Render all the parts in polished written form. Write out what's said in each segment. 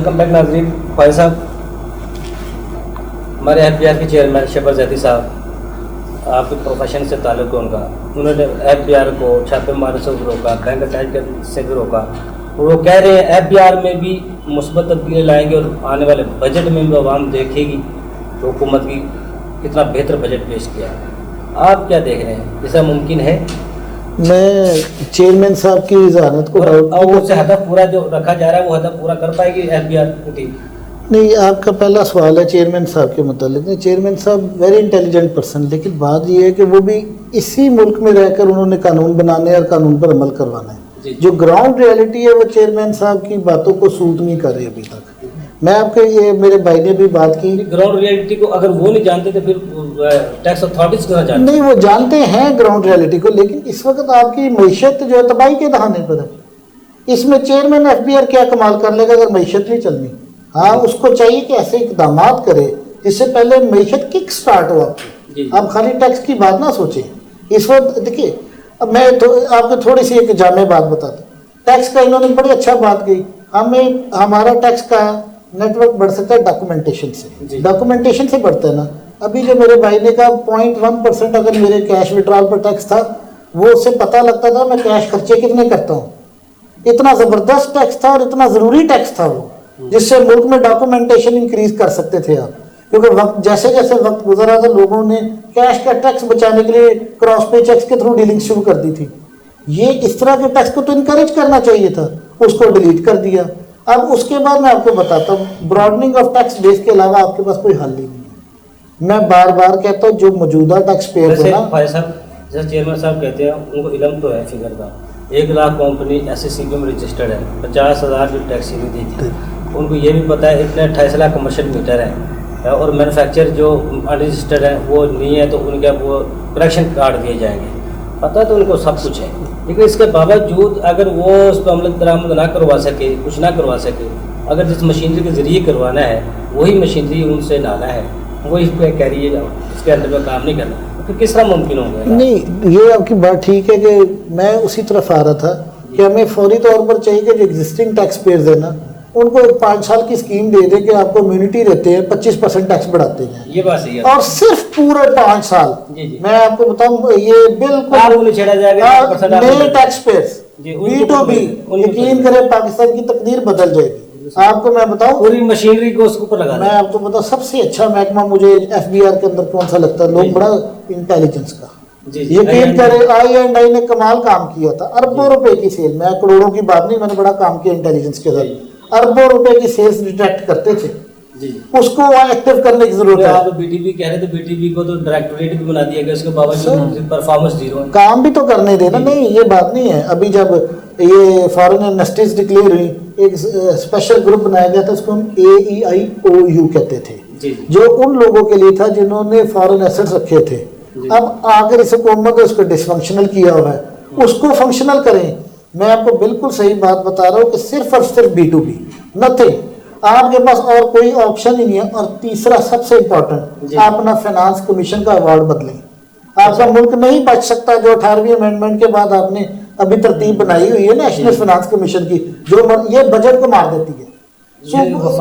Welcome back नाज़रीन। ख्वाजा साहब, हमारे FBR के चेयरमैन शबर जैदी साहब, आपके प्रोफेशन से ताल्लुक़ है उनका, उन्होंने एफबीआर को छापे मारने से रोका, बैंक अटैच करने से भी रोका। वो कह रहे हैं एफबीआर में भी मुस्बत तब्दीली लाएंगे और आने वाले बजट में भी आवाम देखेगी तो हुकूमत की कितना बेहतर बजट पेश किया है। आप क्या देख रहे हैं, ऐसा मुमकिन है? मैं चेयरमैन साहब की ज़हानत को और हदफ पूरा जो रखा जा रहा है वो हदफ पूरा कर पाएगी एफबीआर की टीम? नहीं, आपका पहला सवाल है चेयरमैन साहब के मुतालिक। नहीं, चेयरमैन साहब वेरी इंटेलिजेंट पर्सन, लेकिन बात यह है कि वो भी इसी मुल्क में रहकर उन्होंने कानून बनाने और कानून पर अमल करवाना है। जो ग्राउंड रियलिटी है वो चेयरमैन साहब की बातों को सूट नहीं कर रही अभी तक। मैं आपके ये मेरे भाई ने भी बात की, ग्राउंड रियलिटी को अगर वो नहीं जानते तो फिर टैक्स अथॉरिटीज क्यों जानते? नहीं, वो जानते हैं ग्राउंड रियलिटी को, लेकिन इस वक्त आपकी मईशत जो है तबाही के दहाने पर है। इसमें चेयरमैन एफबीआर क्या कमाल कर लेगा अगर मईशत नहीं चलनी? हाँ, उसको चाहिए कि ऐसे इकदाम करे जिससे पहले मईशत किक स्टार्ट हो आपकी। आप खाली टैक्स की बात ना सोचें। इस वक्त देखिए, अब मैं आपको थोड़ी सी एक जामे बात बताता हूँ। टैक्स का इन्होंने बड़ी अच्छा बात की, हमें हमारा टैक्स का नेटवर्क बढ़ सकता है डॉक्यूमेंटेशन से। डॉक्यूमेंटेशन से बढ़ता है ना। अभी जो मेरे भाई ने कहा 0.1% अगर मेरे कैश विड्रॉल पर टैक्स था, वो उससे पता लगता था मैं कैश खर्चे कितने करता हूँ। इतना ज़बरदस्त टैक्स था और इतना ज़रूरी टैक्स था वो, जिससे मुल्क में डॉक्यूमेंटेशन इंक्रीज कर सकते थे आप। क्योंकि वक्त जैसे जैसे वक्त गुजरा था लोगों ने कैश का टैक्स बचाने के लिए क्रॉस पे चेक्स के थ्रू डीलिंग शुरू कर दी थी। ये इस तरह के टैक्स को तो इनकरेज करना चाहिए था, उसको डिलीट कर दिया। अब उसके बाद मैं आपको बताता हूँ, ब्रॉडनिंग ऑफ टैक्स बेस के अलावा आपके पास कोई हल ही नहीं है। मैं बार बार कहता हूँ जो मौजूदा टैक्स पेयर है ना, जैसे चेयरमैन साहब कहते हैं उनको इल्म तो है फिगर का, 1 लाख कंपनी SCB में रजिस्टर्ड है, 50,000 जो टैक्स दी थी, उनको ये भी पता है इतने 28 लाख कमर्शियल मीटर है और मैन्युफैक्चर जो अनरजिस्टर्ड है वो नहीं है तो उनके वो करेक्शन कार्ड दिए जाएंगे। पता तो उनको सब कुछ है, लेकिन इसके बावजूद अगर वो उस पर अमल दरामद ना करवा सके, कुछ ना करवा सके, अगर जिस मशीनरी के ज़रिए करवाना है वही मशीनरी उनसे लाना है, वही कह रही है इसके अंदर में काम नहीं करना, तो किस तरह मुमकिन होगा? नहीं, ये आपकी बात ठीक है कि मैं उसी तरफ आ रहा था कि हमें फौरी तौर पर चाहिए कि जो एग्जिस्टिंग टैक्स पेयर्स है ना, उनको 5 साल की स्कीम दे दे कि आपको इम्यूनिटी देते हैं, 25% टैक्स बढ़ाते हैं। ये बात सही है। और सिर्फ पूरे 5 साल। मैं आपको बताऊं, ये बिल्कुल छेड़ा जाएगा नए टैक्स पेयर्स B2B, यकीन करें पाकिस्तान की तकदीर बदल जाएगी। आपको मैं बताऊं, पूरी मशीनरी को उसके ऊपर लगा, मैं आपको बताऊं सबसे अच्छा महकमा मुझे एफबीआर के अंदर कौन सा लगता है, लोग बड़ा इंटेलिजेंस का। यकीन करें I&I ने कमाल काम किया था, अरबों रुपए की सेल, मैं करोड़ों की बात नहीं, मैंने बड़ा काम किया इंटेलिजेंस के साथ। अरबों रुपए की सेल्स डिटेक्ट करते थे, उसको एक्टिव करने की जरूरत है। आप बीटीबी कह रहे थे, बीटीबी को तो डायरेक्टोरेट भी बना दिया गया, उसके बावजूद परफॉर्मेंस जीरो है। काम भी तो करने देना। नहीं, ये बात नहीं है। अभी जब ये फॉरेन इन्वेस्टर्स डिक्लेयर हुई, एक स्पेशल ग्रुप बनाया गया था, उसको हम AEIOU कहते थे, जो उन लोगों के लिए था जिन्होंने फॉरेन एसेट्स रखे थे। अब आकर इस हुकूमत ने उसको डिसफंक्शनल किया हुआ है, उसको फंक्शनल करें। मैं आपको बिल्कुल सही बात बता रहा हूँ कि सिर्फ और सिर्फ B2B, नथिंग, आपके पास और कोई ऑप्शन ही नहीं है। और तीसरा सबसे इम्पोर्टेंट, आप अपना फाइनेंस कमीशन का अवार्ड बदलें। आपका मुल्क नहीं बच सकता जो 18वीं अमेंडमेंट के बाद आपने अभी तरतीब बनाई हुई है नेशनल फाइनेंस कमीशन की, जो ये बजट को मार देती है। बिल्कुल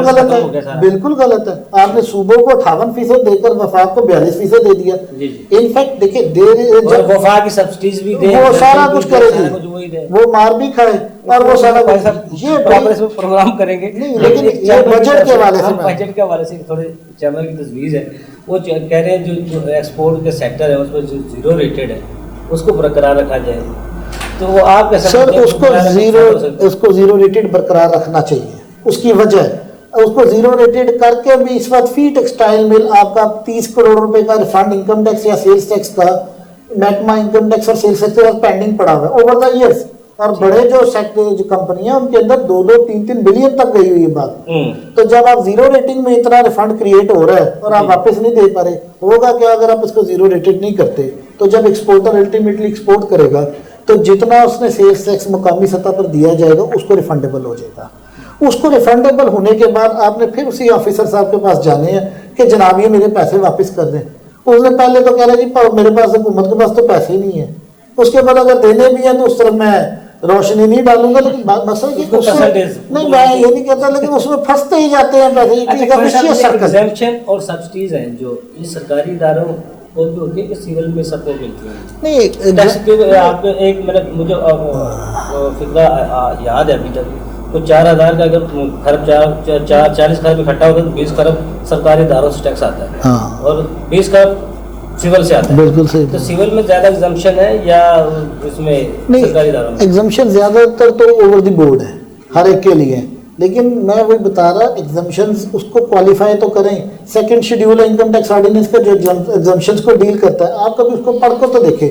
गलत है, बिल्कुल गलत है। आपने सूबों को 58% देकर वफाक को 42% दे दिया। इनफैक्ट देखिए, वफाक की सब्सिडीज भी दे, वो सारा कुछ करेगी, वो मार भी खाए और वो सारा ये प्रोग्राम करेंगे। लेकिन ये बजट के हवाले से थोड़े चैनल की तस्वीर है, वो कह रहे हैं जो एक्सपोर्ट के सेक्टर है उस पर जो जीरो रेटेड है उसको बरकरार रखा जाए, तो वो आप सर उसको जीरो रेटेड बरकरार रखना चाहिए। उसकी वजह, उसको जीरो रेटेड करके भी इस वक्त फी टेक्सटाइल मिल आपका 30 करोड़ रुपए का रिफंड इनकम टैक्स या सेल्स टैक्स का, महकमा इनकम टैक्स और सेल्स टैक्स पेंडिंग पड़ा हुआ है ओवर द ईयर्स। और बड़े जो सेक्टर जो कंपनियां उनके अंदर 2-2, 3-3 बिलियन तक गई हुई है बात। तो जब आप जीरो रेटिंग में इतना रिफंड क्रिएट हो रहा है और आप वापस नहीं दे पा रहे, होगा क्या अगर आप इसको जीरो रेटेड नहीं करते? तो जब एक्सपोर्टर अल्टीमेटली एक्सपोर्ट करेगा तो जितना उसने सेल्स टैक्स मुकामी सतह पर दिया जाएगा उसको रिफंडेबल हो जाएगा। उसको रिफंडेबल होने के बाद आपने फिर उसी ऑफिसर साहब के पास जाने हैं कि जनाब ये मेरे पैसे वापस कर दें। उसने पहले तो कह रहा जी मेरे पास हुकूमत के पास तो पैसे ही नहीं है, उसके बाद अगर देने भी हैं तो उस तरफ मैं रोशनी नहीं डालूंगा, लेकिन मसला कि उसको उसमें percentage- नहीं, मैं ये नहीं कहता, लेकिन उसमें फंसते ही जाते हैं पैसे। एग्जेम्पशन और सब्सिडीज हैं जो ये सरकारी इदारों को भी होती है कि सिविल में सबको मिलती है। नहीं टैक्स के आपको एक मतलब मुझे फिक्रा याद है अभी तक, तो 4,000 का अगर खरब 40 खरब इकट्ठा होता है तो 20 खरब सरकारी इदारों से टैक्स आता है। हाँ। और 20 खरब सिविल से आता है। बिल्कुल सही। तो सिविल में ज्यादा एग्जम्पशन है या इसमें सरकारी इदारों में? एग्जम्पशन ज्यादातर तो ओवर द बोर्ड है, हर एक के लिए। लेकिन मैं वही बता रहा, एग्जम्पशंस उसको क्वालिफाई तो करें। सेकंड शेड्यूल है इनकम टैक्स ऑर्डिनेंस का जो एग्जम्पशंस को डील करता है, आप कभी उसको पढ़ कर तो देखें।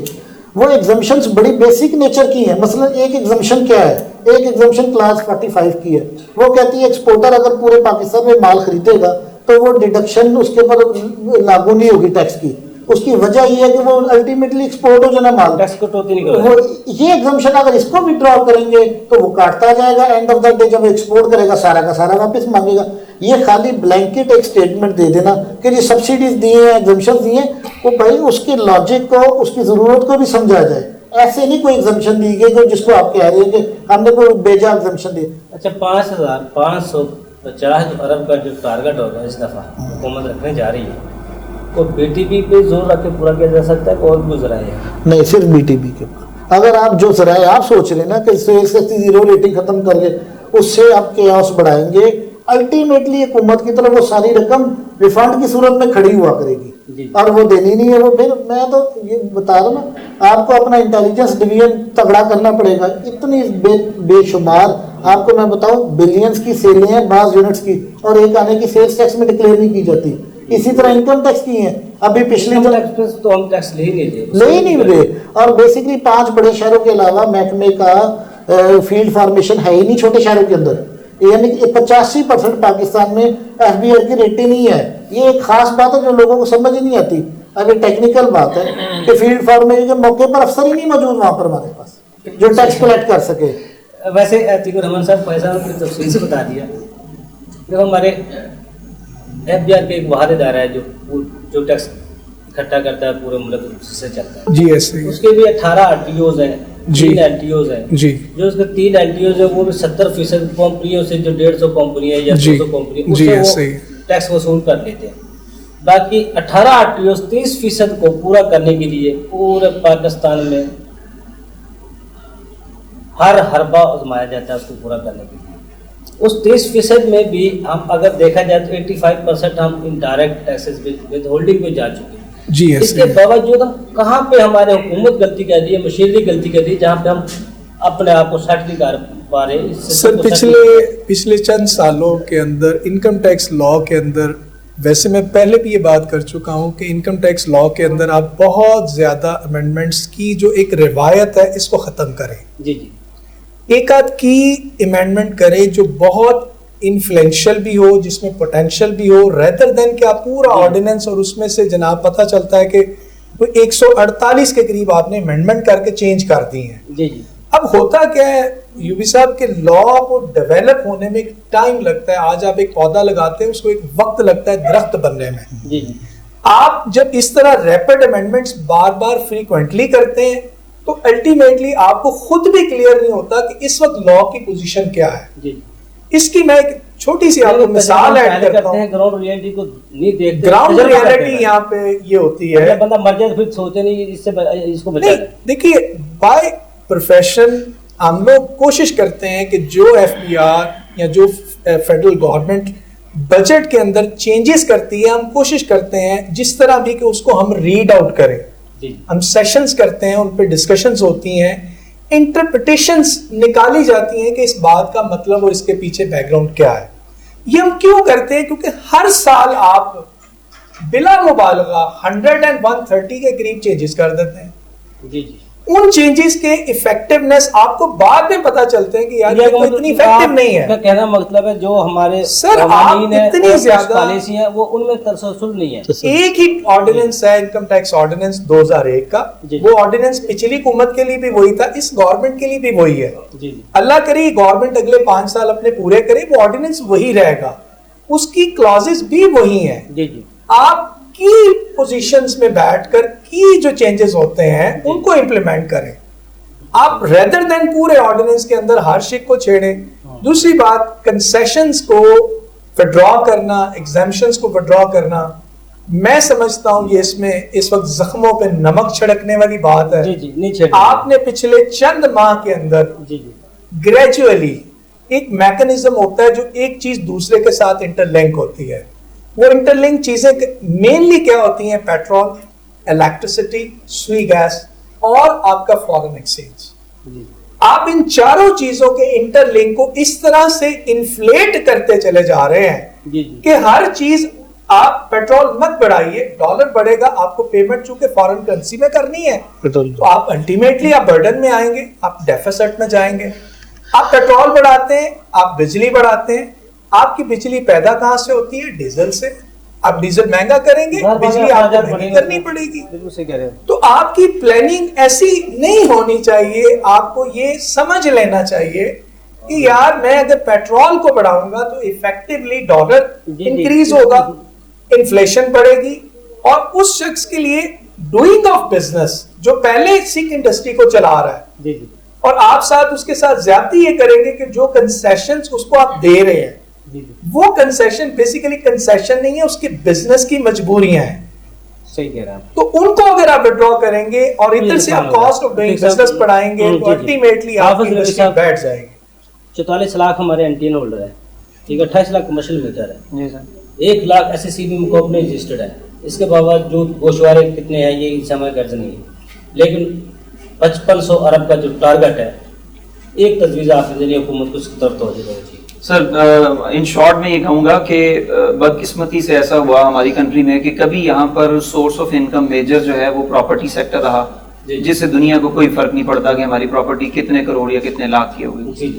वो एग्जम्पशंस बड़ी बेसिक नेचर की हैं। मसलन एक एग्जम्पशन क्या है, एक एग्जम्पशन क्लास 45 की है। वो कहती है एक्सपोर्टर अगर पूरे पाकिस्तान में माल खरीदेगा तो वो डिडक्शन उसके ऊपर लागू नहीं होगी टैक्स की। उसकी वजह ये है कि वो अल्टीमेटली एक्सपोर्ट हो जाना माल, टैक्स कटौती नहीं वो ये एग्जम्पशन अगर इसको विड्रॉ करेंगे तो वो काटता जाएगा। एंड ऑफ द डे जब एक्सपोर्ट करेगा सारा का सारा वापस मांगेगा। ये खाली ब्लैंकेट एक स्टेटमेंट दे देना कि ये सब्सिडीज दिए हैं, एग्जम्पशन दिए हैं, वो भाई उसके लॉजिक को, उसकी जरूरत को भी समझा जाए। ऐसे नहीं कोई एग्जम्पशन दी गई जिसको आप कह रहे हैं कि हमने कोई बेजा एग्जम्पशन दिया। अच्छा, 5,550 अरब का जो टारगेट होगा इस दफा हुकूमत रखने जा रही है, तो बीटीपी पे जोर रख के पूरा किया जा सकता है और भी जराए है? नहीं, सिर्फ बीटीपी के ऊपर। अगर आप जो जराए आप सोच रहे हैं ना कि सेल्स से 0 रेटिंग खत्म करके उससे आप केओस बढ़ाएंगे, अल्टीमेटली हुकूमत की तरफ वो सारी रकम रिफंड की सूरत में खड़ी हुआ करेगी और वो देनी नहीं है। वो फिर मैं तो ये बता रहा हूँ ना, आपको अपना इंटेलिजेंस डिवीजन तगड़ा करना पड़ेगा। इतनी बेशुमार आपको मैं बताऊं बिलियंस की सेलें हैं बाज़ यूनिट्स की, और एक आने की सेल्स टैक्स में डिक्लेयर नहीं की जाती। इसी तरह इनकम टैक्स की है। अभी पिछले तो हम टैक्स ले ही नहीं रहे। और बेसिकली 5 बड़े शहरों के अलावा महकमे का फील्ड फॉर्मेशन है ही नहीं छोटे शहरों के अंदर। यानी कि 85% पाकिस्तान में एफबीआर की रेटिंग नहीं है। ये एक खास बात है जो लोगों को समझ ही नहीं आती। अब ये टेक्निकल बात है कि फील्ड फॉर्मेशन के मौके पर अफसर ही नहीं मौजूद वहाँ पर हमारे पास जो टैक्स कलेक्ट कर सके। वैसे रहमान साहब पैसा तफसील से बता दिया। जो हमारे एफबीआर के एक बाहर इदारा है जो टैक्स इकट्ठा करता है पूरे मुल्क से चलता है। जी ऐसे उसके भी 18 आरटीओज हैं, 3 एलटीओज हैं जी। जो उसके 3 एलटीओज है वो भी 70% कंपनियों से, जो 150 कंपनी है या 200 कंपनी, उससे वो टैक्स वसूल कर लेते हैं। बाकी 18 आरटीओज 30% को पूरा करने के लिए पूरे पाकिस्तान में हर हरबा आजमाया जाता है उसको पूरा करने के लिए। उस 30% में भी हम अगर देखा जाए तो 85% हम इनडायरेक्ट टैक्सेस विद होल्डिंग पे जा चुके हैं। जी इसके बावजूद हम कहाँ पे हमारे हुकूमत गलती कर रही है, मशीनरी गलती कर रही है, जहाँ पे हम अपने आप को सेट नहीं कर पा रहे। सर पिछले चंद सालों के अंदर इनकम टैक्स लॉ के अंदर, वैसे मैं पहले भी ये बात कर चुका हूँ कि इनकम टैक्स लॉ के अंदर आप बहुत ज़्यादा अमेंडमेंट्स की जो एक रिवायत है इसको ख़त्म करें। जी जी। एक आध की अमेंडमेंट करें जो बहुत इन्फ्लुएंशियल भी हो, जिसमें पोटेंशियल भी हो, रेदर देन कि आप पूरा ऑर्डिनेंस और उसमें से जनाब पता चलता है कि 148 के करीब आपने अमेंडमेंट करके चेंज कर दी हैं। जी जी। अब होता क्या है यूबी साहब के लॉ को डेवलप होने में एक टाइम लगता है। आज आप एक पौधा लगाते हैं उसको एक वक्त लगता है दरख्त बनने में। जी जी। आप जब इस तरह रैपिड अमेंडमेंट्स बार बार फ्रीक्वेंटली करते हैं तो अल्टीमेटली आपको खुद भी क्लियर नहीं होता कि इस वक्त लॉ की पोजीशन क्या है। जी। इसकी मैं एक छोटी सी आपको मिसाल ऐड करता हूं। ग्राउंड रियलिटी को नहीं देखते। ग्राउंड रियलिटी यहाँ पे ये होती है, बंदा मर जाए फिर सोचे नहीं इससे इसको बचा। देखिए बाय प्रोफेशन हम लोग कोशिश करते हैं कि जो एफबीआर या जो फेडरल गवर्नमेंट बजट के अंदर चेंजेस करती है, हम कोशिश करते हैं जिस तरह भी कि उसको हम रीड आउट करें। हम सेशंस करते हैं, उन पे डिस्कशंस होती हैं, इंटरप्रिटेशंस निकाली जाती हैं कि इस बात का मतलब और इसके पीछे बैकग्राउंड क्या है। ये हम क्यों करते हैं? क्योंकि हर साल आप बिला मुबालगा 100 and 130 के करीब चेंजेस कर देते हैं। जी जी। उन चेंजेस के इफेक्टिवनेस आपको बाद में पता चलते हैं कि यार ये तो इतनी इफेक्टिव नहीं है। का कहना मतलब है जो हमारे सर आप इतनी ज्यादा पॉलिसी है वो उनमें तसलसल नहीं है। एक ही ऑर्डिनेंस है इनकम टैक्स ऑर्डिनेंस 2001 का, वो ऑर्डिनेंस पिछली हुकूमत के लिए भी वही था, इस गवर्नमेंट के लिए भी वही है। अल्लाह करे गवर्नमेंट अगले 5 साल अपने पूरे करे, वो ऑर्डिनेंस वही रहेगा, उसकी क्लॉजेस भी वही है। आप की पोजीशंस में बैठकर की जो चेंजेस होते हैं उनको इंप्लीमेंट करें। आप रेदर देन पूरे ऑर्डिनेंस के अंदर हर शिक को छेड़ें। दूसरी बात, कंसेशंस को विड्रॉ करना, एग्जाम्पशंस को विड्रॉ करना, मैं समझता हूं ये इसमें इस वक्त जख्मों पे नमक छिड़कने वाली बात है। जी, नहीं आपने पिछले चंद माह के अंदर ग्रेजुअली एक मैकेनिज्म होता है जो एक चीज दूसरे के साथ इंटरलिंक होती है। वो इंटरलिंक चीजें मेनली क्या होती हैं? पेट्रोल, इलेक्ट्रिसिटी, सुई गैस और आपका फॉरेन एक्सचेंज। आप इन चारों चीजों के इंटरलिंक को इस तरह से इन्फ्लेट करते चले जा रहे हैं कि हर चीज, आप पेट्रोल मत बढ़ाइए, डॉलर बढ़ेगा, आपको पेमेंट चूंकि फॉरेन करेंसी में करनी है तो आप अल्टीमेटली आप बर्डन में आएंगे, आप डेफिसिट में जाएंगे। आप पेट्रोल बढ़ाते हैं, आप बिजली बढ़ाते हैं, आपकी बिजली पैदा कहां से होती है? डीजल से। आप डीजल महंगा करेंगे, बिजली आपको महंगी करनी पड़ेगी। तो आपकी प्लानिंग ऐसी नहीं होनी चाहिए। आपको ये समझ लेना चाहिए कि यार मैं अगर पेट्रोल को बढ़ाऊंगा तो इफेक्टिवली डॉलर इंक्रीज होगा, इन्फ्लेशन बढ़ेगी, और उस शख्स के लिए डूइंग ऑफ बिजनेस जो पहले सिख इंडस्ट्री को चला रहा है और आप साथ उसके साथ ज्यादती ये करेंगे कि जो कंसेशंस उसको आप दे रहे हैं वो कंसेशन बेसिकली कंसेशन नहीं है, उसकी बिजनेस की मजबूरियां हैं। सही कह रहे हैं। तो उनको अगर आप विड्रॉ करेंगे और इधर से आप कॉस्ट ऑफ डूइंग बिजनेस बढ़ाएंगे तो अल्टीमेटली आपकी इंडस्ट्री बैठ जाएगी। 44 लाख हमारे एंटीन होल्डर है, ठीक है, 28 लाख कमर्शियल मीटर है जी सर, 1 लाख एसएससीबी में कंपनी रजिस्टर्ड है। इसके बावजूद गोशवारे कितने हैं ये समय गर्ज नहीं है, लेकिन 5500 अरब का जो टारगेट है, एक तजवीज़ आपने देनी हुकूमत को उसकी तरफ तवज्जो देनी। सर इन शॉर्ट में ये कहूँगा कि बदकिस्मती से ऐसा हुआ हमारी कंट्री में कि कभी यहाँ पर सोर्स ऑफ इनकम मेजर जो है वो प्रॉपर्टी सेक्टर रहा, जिससे दुनिया को कोई फर्क नहीं पड़ता कि हमारी प्रॉपर्टी कितने करोड़ या कितने लाख की होगी।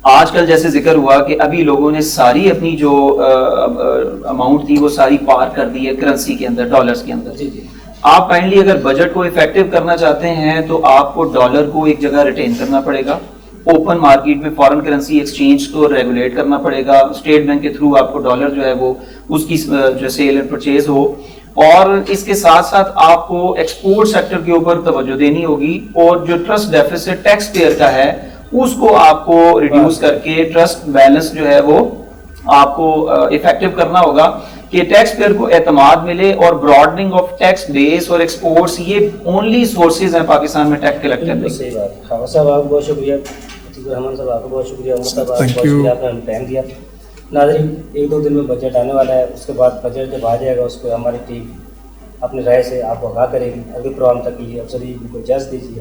आजकल जैसे जिक्र हुआ कि अभी लोगों ने सारी अपनी जो अमाउंट थी वो सारी पार कर दी है करेंसी के अंदर, डॉलर्स के अंदर। आप काइंडली अगर बजट को इफेक्टिव करना चाहते हैं तो आपको डॉलर को एक जगह रिटेन करना पड़ेगा, ओपन मार्केट में फॉरेन करेंसी एक्सचेंज को रेगुलेट करना पड़ेगा, स्टेट बैंक के थ्रू आपको डॉलर जो है वो उसकी जो सेल एंड परचेज हो, और इसके साथ साथ आपको एक्सपोर्ट सेक्टर के ऊपर तवज्जो देनी होगी, और जो ट्रस्ट डेफिसिट टैक्स पेयर का है उसको आपको रिड्यूस करके ट्रस्ट बैलेंस जो है वो आपको इफेक्टिव करना होगा कि टैक्स पेयर को एतमाद मिले, और ब्रॉडनिंग ऑफ टैक्स बेस और एक्सपोर्ट्स ये ओनली सोर्सेज हैं पाकिस्तान में टैक्स कलेक्ट करने के। सही बात। हाँ साहब, आपको बहुत शुक्रिया, रहमान साहब आपको बहुत शुक्रिया, उमर साहब आपको बहुत शुक्रिया, आपने हमें टाइम दिया। नाज़रीन, 1-2 दिन में बजट आने वाला है, उसके बाद बजट जब आ जाएगा उस पर हमारी टीम अपनी राय से आपको आगाह करेगी। अगले प्रोग्राम तक के लिए अफजल को इजाज़त दीजिए।